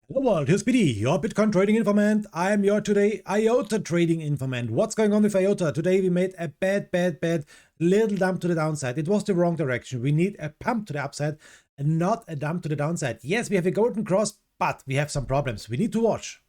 Hello world, here's Biti, your Bitcoin trading informant. I am your today IOTA trading informant. What's going on with IOTA? Today we made a bad little dump to the downside. It was the wrong direction. We need a pump to the upside and not a dump to the downside. Yes, we have a golden cross, but we have some problems. We need to watch.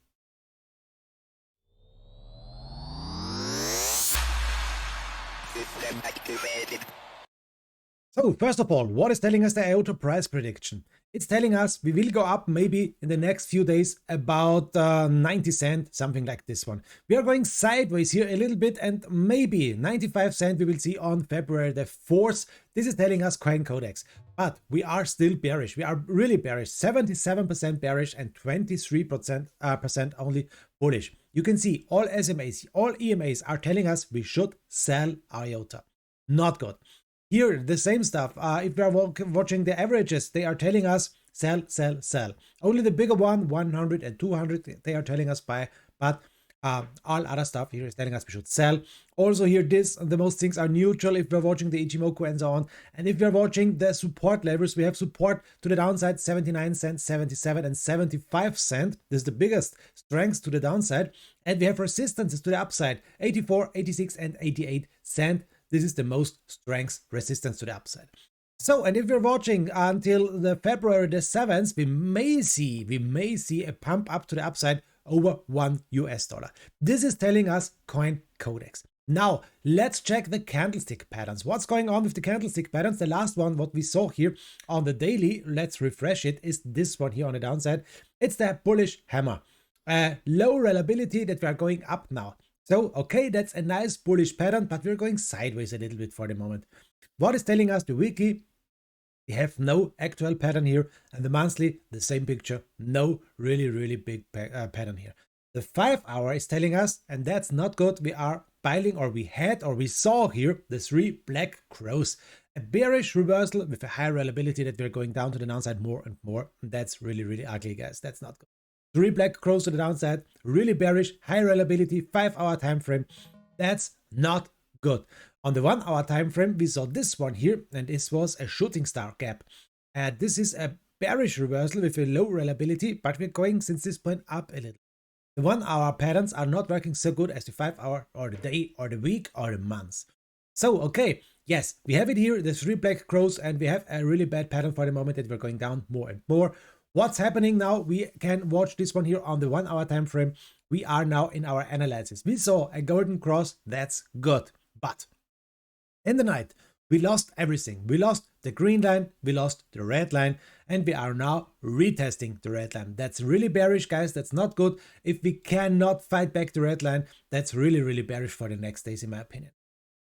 So first of all, what is telling us the IOTA price prediction? It's telling us we will go up maybe in the next few days about 90 cent, something like this one. We are going sideways here a little bit and maybe 95 cent we will see on February the 4th. This is telling us Coin Codex, but we are still bearish. We are really bearish, 77% bearish and 23% only bullish. You can see all SMAs, all EMAs are telling us we should sell IOTA. Not good. Here, the same stuff. If we are watching the averages, they are telling us sell, sell, sell. Only the bigger one, 100 and 200, they are telling us buy, but all other stuff here is telling us we should sell. Also here, the most things are neutral if we're watching the Ichimoku and so on. And if we're watching the support levels, we have support to the downside, 79 cents, 77 and 75 cents. This is the biggest strength to the downside. And we have resistances to the upside, 84, 86 and 88 cents. This is the most strength resistance to the upside. So, and if we're watching until the February the 7th, we may see a pump up to the upside over $1. This is telling us Coin Codex. Now, let's check the candlestick patterns. What's going on with the candlestick patterns? The last one, what we saw here on the daily, let's refresh it, is this one here on the downside. It's the bullish hammer. Low reliability that we are going up now. So, okay, that's a nice bullish pattern, but we're going sideways a little bit for the moment. What is telling us the weekly? We have no actual pattern here, and the monthly, the same picture, no really big pattern here. The 5 hour is telling us, and that's not good, we are piling, or we saw here the 3 black crows. A bearish reversal with a high reliability that we're going down to the downside more and more. And that's really ugly, guys. That's not good. 3 black crows to the downside, really bearish, high reliability, 5-hour time frame. That's not good. On the 1-hour time frame, we saw this one here, and this was a shooting star gap. This is a bearish reversal with a low reliability, but we're going since this point up a little. The 1-hour patterns are not working so good as the 5-hour or the day or the week or the month. So, okay, yes, we have it here, the 3 black crows, and we have a really bad pattern for the moment that we're going down more and more. What's happening now? We can watch this one here on the 1-hour time frame. We are now in our analysis. We saw a golden cross. That's good. But in the night, we lost everything. We lost the green line, we lost the red line, and we are now retesting the red line. That's really bearish, guys. That's not good. If we cannot fight back the red line, that's really bearish for the next days, in my opinion.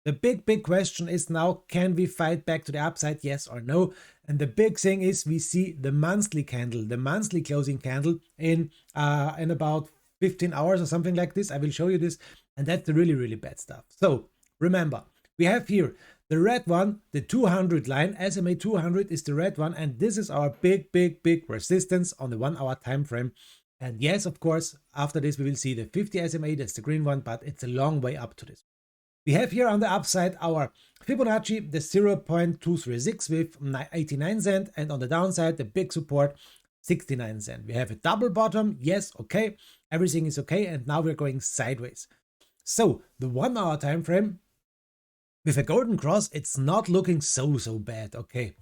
The big question is now, can we fight back to the upside, yes or no? And the big thing is we see the monthly candle, the monthly closing candle in about 15 hours or something like this. I will show you this, and that's the really bad stuff. So remember, we have here the red one, the 200 line, SMA 200 is the red one, and this is our big resistance on the 1-hour time frame. And yes, of course, after this we will see the 50 SMA, that's the green one, but it's a long way up to this. We have here on the upside our Fibonacci, the 0.236 with 89 cents, and on the downside, the big support, 69 cents. We have a double bottom, yes, okay, everything is okay, and now we're going sideways. So the 1-hour time frame with a golden cross, it's not looking so bad, okay.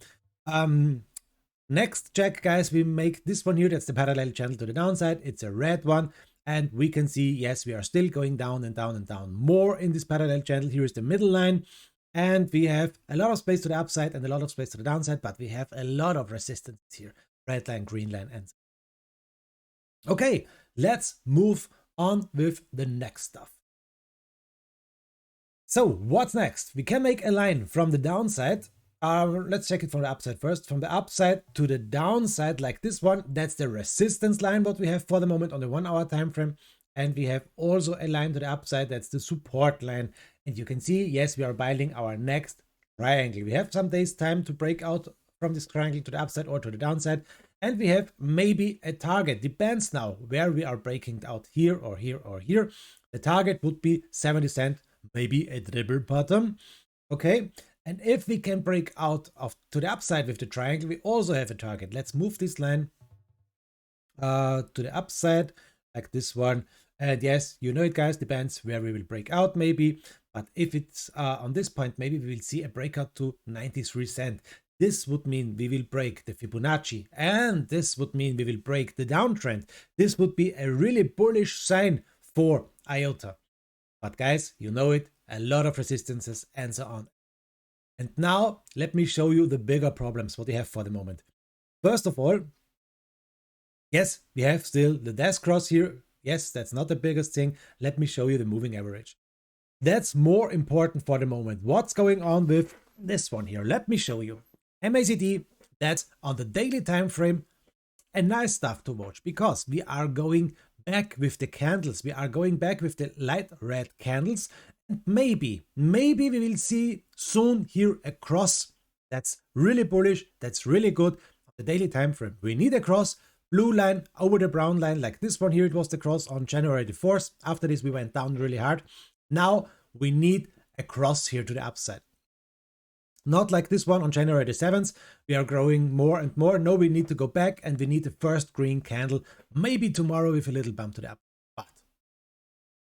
Next check, guys, we make this one here, that's the parallel channel to the downside, it's a red one. And we can see, yes, we are still going down and down and down more in this parallel channel. Here is the middle line. And we have a lot of space to the upside and a lot of space to the downside, but we have a lot of resistance here. Red line, green line, and okay, let's move on with the next stuff. So what's next? We can make a line from the downside. Let's check it from the upside first. From the upside to the downside, like this one, that's the resistance line, what we have for the moment on the 1-hour time frame. And we have also a line to the upside, that's the support line. And you can see, yes, we are building our next triangle. We have some days time to break out from this triangle to the upside or to the downside. And we have maybe a target, depends now where we are breaking out, here or here or here. The target would be 70 cents, maybe a triple bottom, okay. And if we can break out to the upside with the triangle, we also have a target. Let's move this line to the upside like this one. And yes, you know it, guys, depends where we will break out maybe. But if it's on this point, maybe we will see a breakout to 93 cent. This would mean we will break the Fibonacci, and this would mean we will break the downtrend. This would be a really bullish sign for IOTA. But guys, you know it, a lot of resistances and so on. And now let me show you the bigger problems what we have for the moment. First of all, yes, we have still the desk cross here. Yes, that's not the biggest thing. Let me show you the moving average. That's more important for the moment. What's going on with this one here? Let me show you. MACD, that's on the daily time frame, a nice stuff to watch because we are going back with the candles. We are going back with the light red candles. And maybe we will see soon here a cross. That's really bullish. That's really good on the daily time frame. We need a cross. Blue line over the brown line like this one here. It was the cross on January the 4th. After this, we went down really hard. Now we need a cross here to the upside. Not like this one on January the 7th. We are growing more and more. No, we need to go back and we need the first green candle. Maybe tomorrow with a little bump to the up. But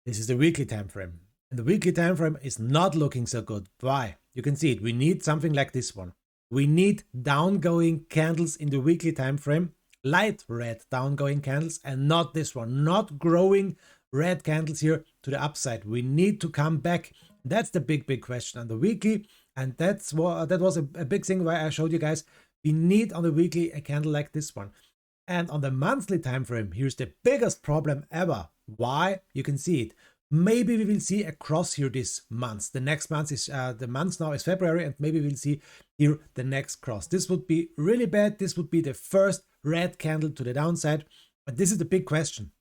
this is the weekly time frame. And the weekly time frame is not looking so good. Why? You can see it. We need something like this one. We need downgoing candles in the weekly time frame. Light red downgoing candles and not this one. Not growing red candles here to the upside. We need to come back. That's the big question on the weekly. And that was a big thing why I showed you guys. We need on the weekly a candle like this one. And on the monthly time frame, here's the biggest problem ever. Why? You can see it. Maybe we will see a cross here this month. The next month is the month now is February, and maybe we'll see here the next cross. This would be really bad. This would be the first red candle to the downside. But this is the big question.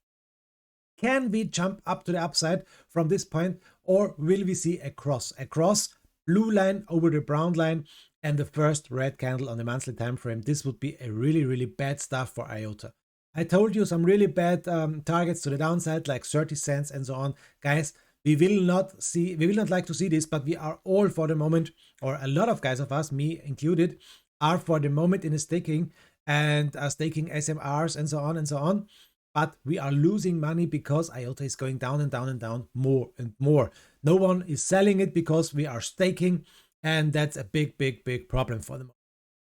Can we jump up to the upside from this point, or will we see a cross? A cross, blue line over the brown line, and the first red candle on the monthly time frame. This would be a really bad stuff for IOTA. I told you some really bad targets to the downside, like 30 cents and so on. Guys, we will not like to see this, but we are all for the moment, or a lot of guys of us, me included, are for the moment in a staking and staking SMRs and so on and so on. But we are losing money because IOTA is going down and down and down more and more. No one is selling it because we are staking, and that's a big problem for them.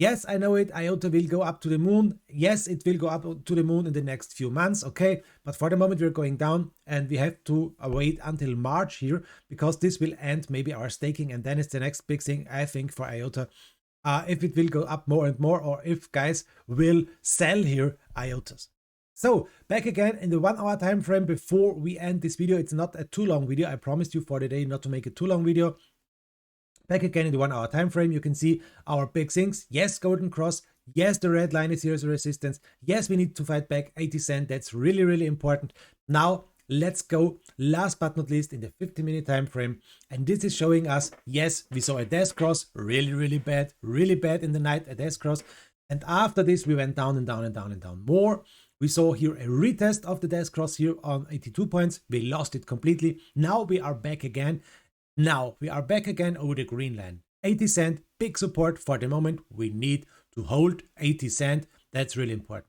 Yes, I know it, IOTA will go up to the moon. Yes, it will go up to the moon in the next few months, okay? But for the moment, we're going down, and we have to wait until March here, because this will end maybe our staking, and then it's the next big thing, I think, for IOTA. If it will go up more and more, or if guys will sell here IOTAs. So back again in the 1 hour time frame before we end this video. It's not a too long video. I promised you for the day not to make a too long video. Back again in the 1 hour time frame, you can see our big things. Yes, golden cross. Yes, the red line is here as a resistance. Yes, we need to fight back 80 cent. That's really important. Now let's go last but not least in the 50-minute time frame, and this is showing us, yes, we saw a death cross, really bad in the night, a death cross, and after this we went down and down and down and down more. We saw here a retest of the death cross here on 82 points. We lost it completely. Now we are back again. Now we are back again over the green line. 80 cent, big support for the moment. We need to hold 80 cent. That's really important.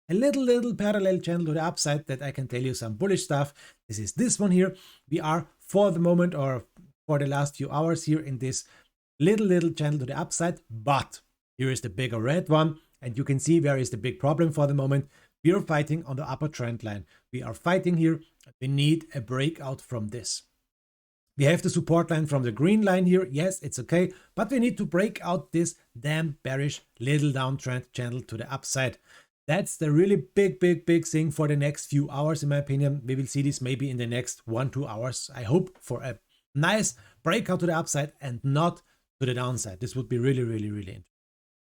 A little parallel channel to the upside that I can tell you some bullish stuff. This is this one here. We are for the moment, or for the last few hours here, in this little channel to the upside. But here is the bigger red one, and you can see where is the big problem for the moment. We are fighting on the upper trend line. We are fighting here. We need a breakout from this. We have the support line from the green line here. Yes, it's okay, but we need to break out this damn bearish little downtrend channel to the upside. That's the really big thing for the next few hours, in my opinion. We will see this maybe in the next 1-2 hours. I hope for a nice breakout to the upside and not to the downside. This would be really interesting.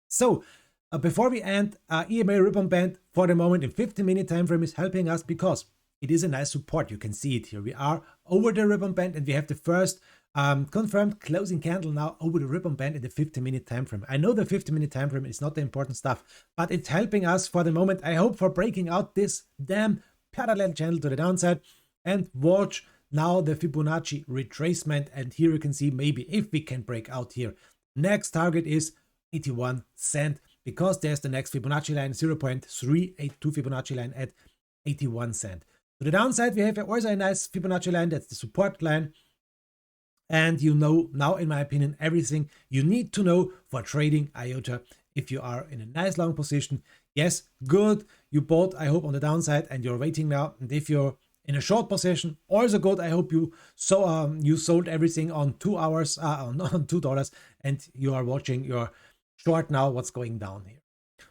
So before we end, EMA ribbon band for the moment in 50-minute time frame is helping us because it is a nice support. You can see it here. We are over the ribbon band, and we have the first confirmed closing candle now over the ribbon band in the 50-minute time frame. I know the 50-minute time frame is not the important stuff, but it's helping us for the moment. I hope for breaking out this damn parallel channel to the downside, and watch now the Fibonacci retracement. And here you can see maybe if we can break out here. Next target is 81 cent, because there's the next Fibonacci line, 0.382 Fibonacci line at 81 cent. To the downside, we have also a nice Fibonacci line, that's the support line. And you know now, in my opinion, everything you need to know for trading IOTA. If you are in a nice long position, yes, good, you bought, I hope, on the downside and you're waiting now. And if you're in a short position, also good, I hope you sold everything on 2 hours, on $2, and you are watching your short now, what's going down here.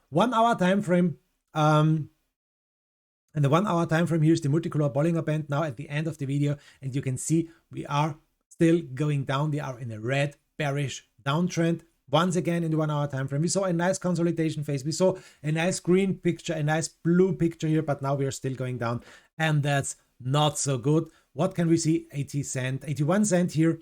1 hour time frame, and the 1 hour time frame here is the multicolor Bollinger Band now at the end of the video, and you can see we are still going down. We are in a red bearish downtrend. Once again, in the 1 hour time frame, we saw a nice consolidation phase. We saw a nice green picture, a nice blue picture here, but now we are still going down, and that's not so good. What can we see? 80 cent, 81 cent here.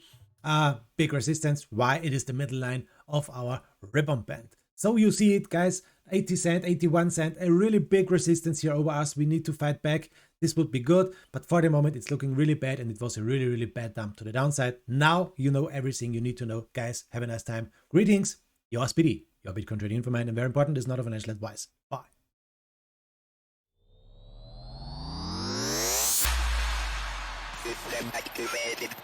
Big resistance. Why? It is the middle line of our ribbon band. So you see it, guys. 80 cent, 81 cent, a really big resistance here over us. We need to fight back. This would be good, but for the moment it's looking really bad, and it was a really bad dump to the downside. Now you know everything you need to know. Guys, have a nice time. Greetings, yours Biti, your Bitcoin trading info man, and very important, is not a financial advice. Bye. System activated.